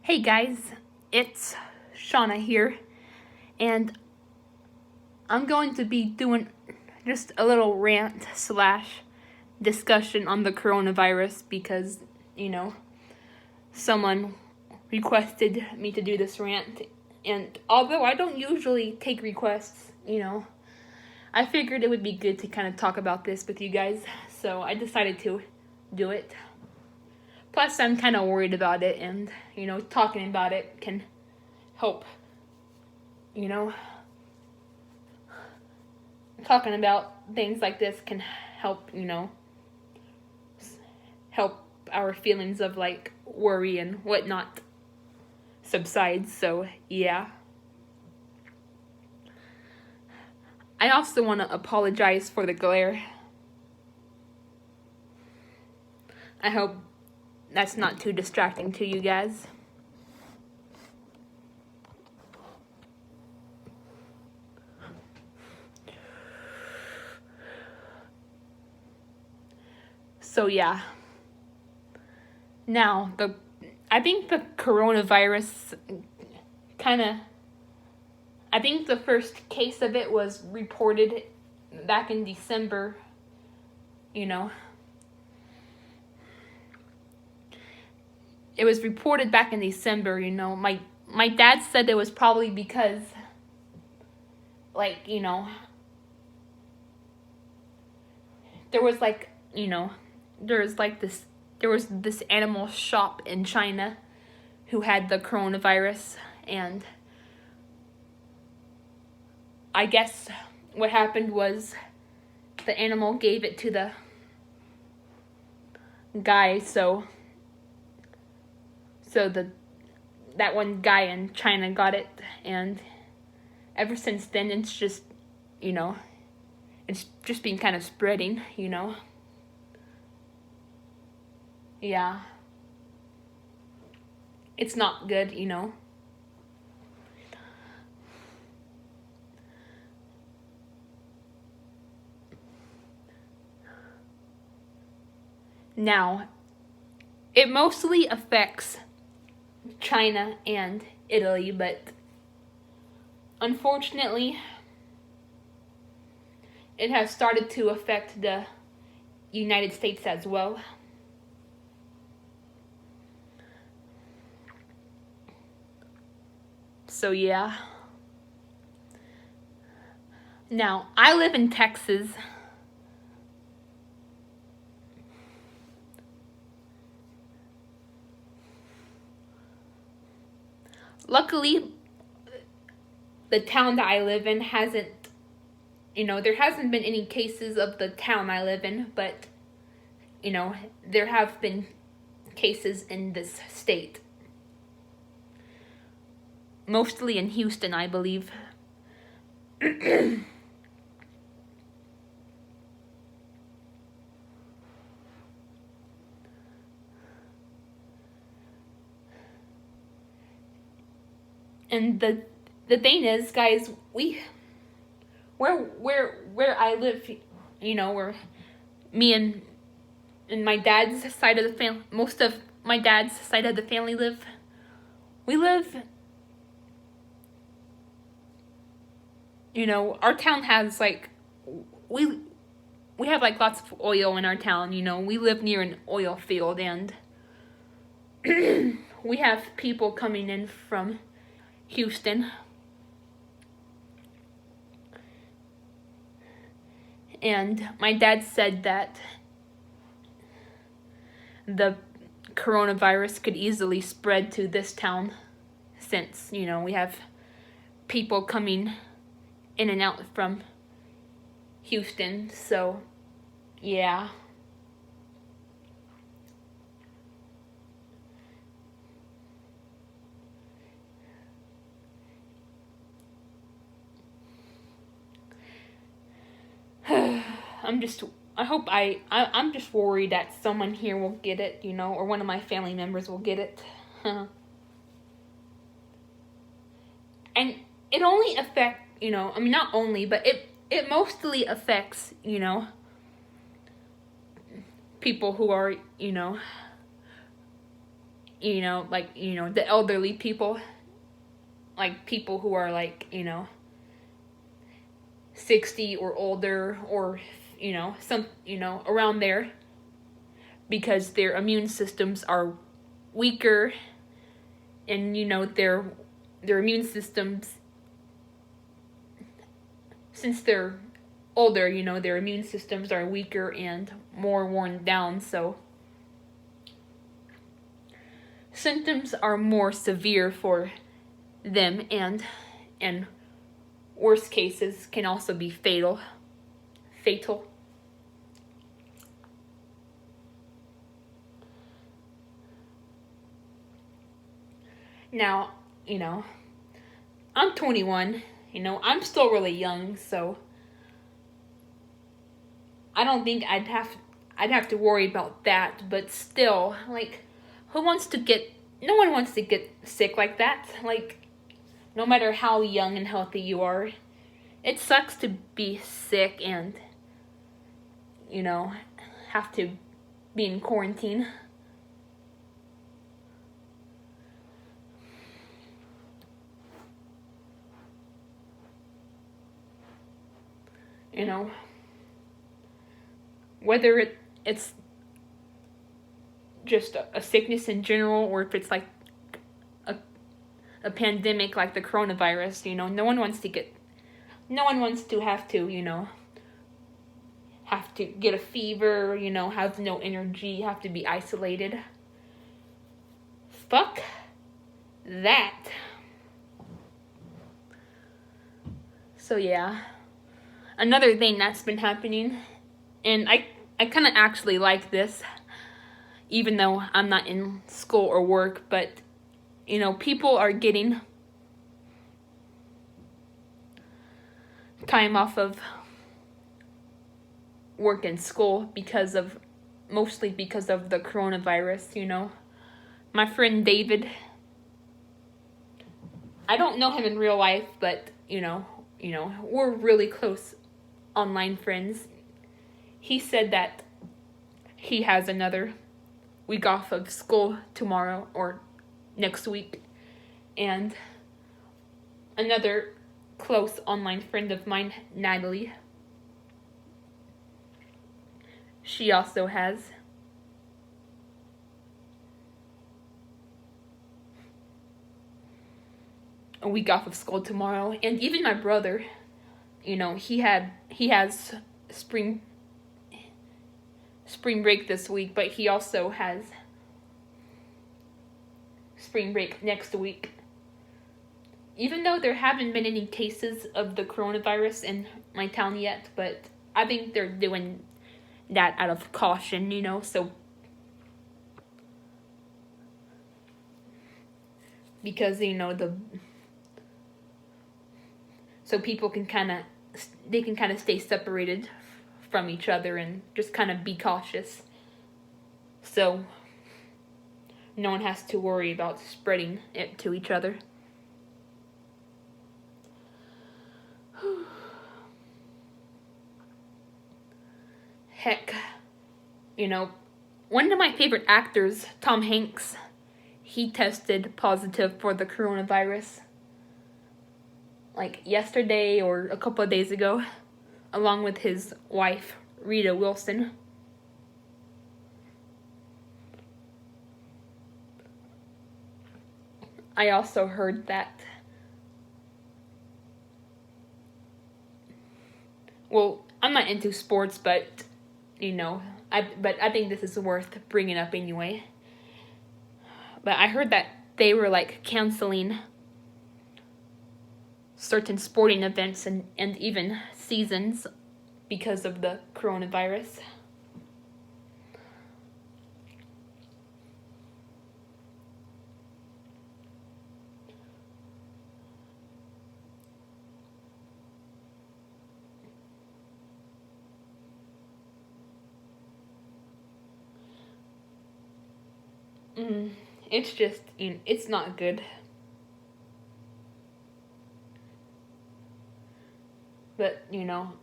Hey guys, it's Shauna here, and I'm going to be doing just a little rant slash discussion on the coronavirus because, someone requested me to do this rant. And although I don't usually take requests, I figured it would be good to kind of talk about this with you guys, so I decided to do it. Plus, I'm kind of worried about it, and, talking about it can help, talking about things like this can help, help our feelings of, worry and whatnot subside, so, yeah. I also want to apologize for the glare. I hope that's not too distracting to you guys. So yeah. Now, I think the coronavirus I think the first case of it was reported back in December, It was reported back in December, My dad said it was probably because, there was there was this animal shop in China who had the coronavirus, and I guess what happened was the animal gave it to the guy, so that one guy in China got it, and ever since then it's just been kind of spreading, Yeah. It's not good, Now, it mostly affects China and Italy, but unfortunately, it has started to affect the United States as well. So yeah. Now, I live in Texas. Luckily, the town that I live in hasn't, there hasn't been any cases of the town I live in, but, there have been cases in this state. Mostly in Houston, I believe. And the thing is, guys, where I live, where me and my dad's side of the family, most of my dad's side of the family live. We live, our town has we have lots of oil in our town, we live near an oil field, and we have people coming in from Houston. And my dad said that the coronavirus could easily spread to this town since, we have people coming in and out from Houston. So, yeah. I'm just worried that someone here will get it, or one of my family members will get it. And it only affects, not only, but it mostly affects, people who are, the elderly people, like people who are 60 or older, or around there, because their immune systems are weaker, and their immune systems, since they're older, their immune systems are weaker and more worn down, so symptoms are more severe for them, and worst cases can also be fatal. Now, I'm 21, I'm still really young, so I don't think I'd have to worry about that, but still, no one wants to get sick like that, no matter how young and healthy you are. It sucks to be sick and, have to be in quarantine. Whether it's just a sickness in general, or if it's like a pandemic like the coronavirus, no one wants to have to get a fever, have no energy, have to be isolated. Fuck that. So yeah, another thing that's been happening, and I kind of actually like this, even though I'm not in school or work, but people are getting time off of work and school mostly because of the coronavirus. My friend David, I don't know him in real life, but we're really close online friends. He said that he has another week off of school tomorrow or next week, and another close online friend of mine, Natalie, she also has a week off of school tomorrow. And even my brother, he has spring break this week, but he also has spring break next week. Even though there haven't been any cases of the coronavirus in my town yet, but I think they're doing that out of caution, so because so people can kind of stay separated from each other and just kind of be cautious, so no one has to worry about spreading it to each other. Heck, one of my favorite actors, Tom Hanks, he tested positive for the coronavirus yesterday or a couple of days ago, along with his wife, Rita Wilson. I also heard that, well, I'm not into sports, but I think this is worth bringing up anyway. But I heard that they were canceling certain sporting events and even seasons because of the coronavirus. It's just, it's not good. But,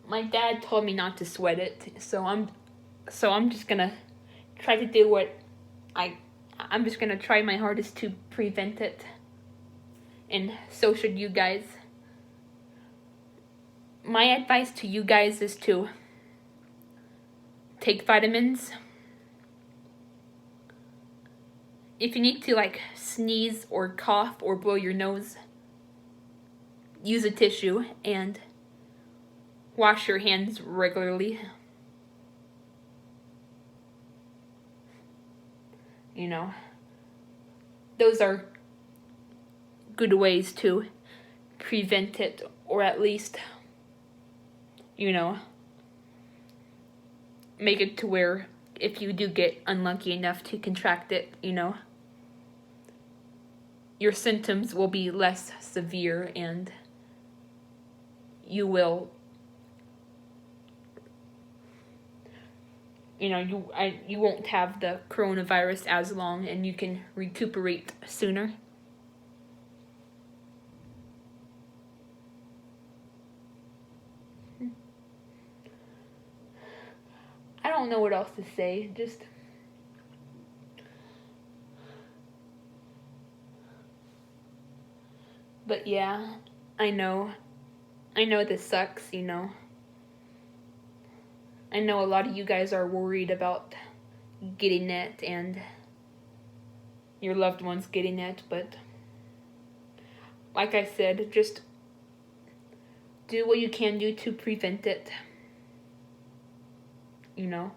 my dad told me not to sweat it, so I'm just gonna try to do what I I'm just gonna try my hardest to prevent it. And so should you guys. My advice to you guys is to take vitamins. If you need to like sneeze or cough or blow your nose, use a tissue and wash your hands regularly. You know, those are good ways to prevent it, or at least, you know, make it to where if you do get unlucky enough to contract it, you know, your symptoms will be less severe and you will, you know, you won't have the coronavirus as long and you can recuperate sooner. I don't know what else to say, just but yeah, I know this sucks, you know. I know a lot of you guys are worried about getting it and your loved ones getting it, but like I said, just do what you can do to prevent it. You know,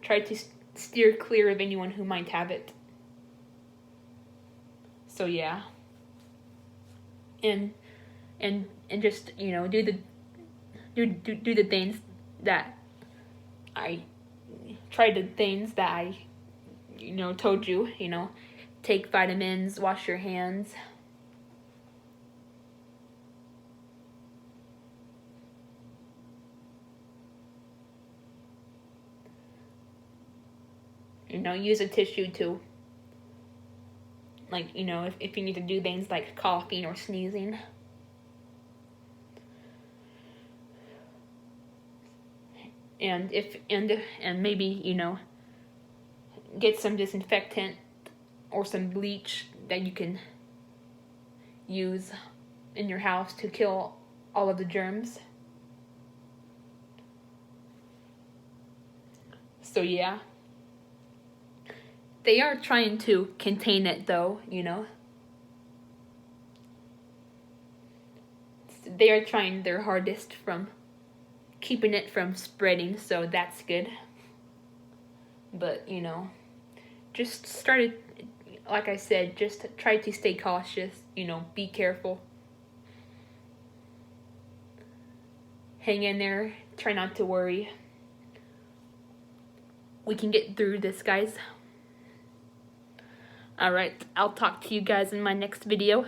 try to steer clear of anyone who might have it. So yeah, and just, you know, do the things that I you know told you. You know, take vitamins, wash your hands. You know, use a tissue to, like, you know, if you need to do things like coughing or sneezing. And and maybe, you know, get some disinfectant or some bleach that you can use in your house to kill all of the germs. So yeah. They are trying to contain it though, you know. They are trying their hardest from keeping it from spreading, so that's good. But, you know, just started, like I said, just try to stay cautious, you know, be careful. Hang in there, try not to worry. We can get through this, guys. Alright, I'll talk to you guys in my next video.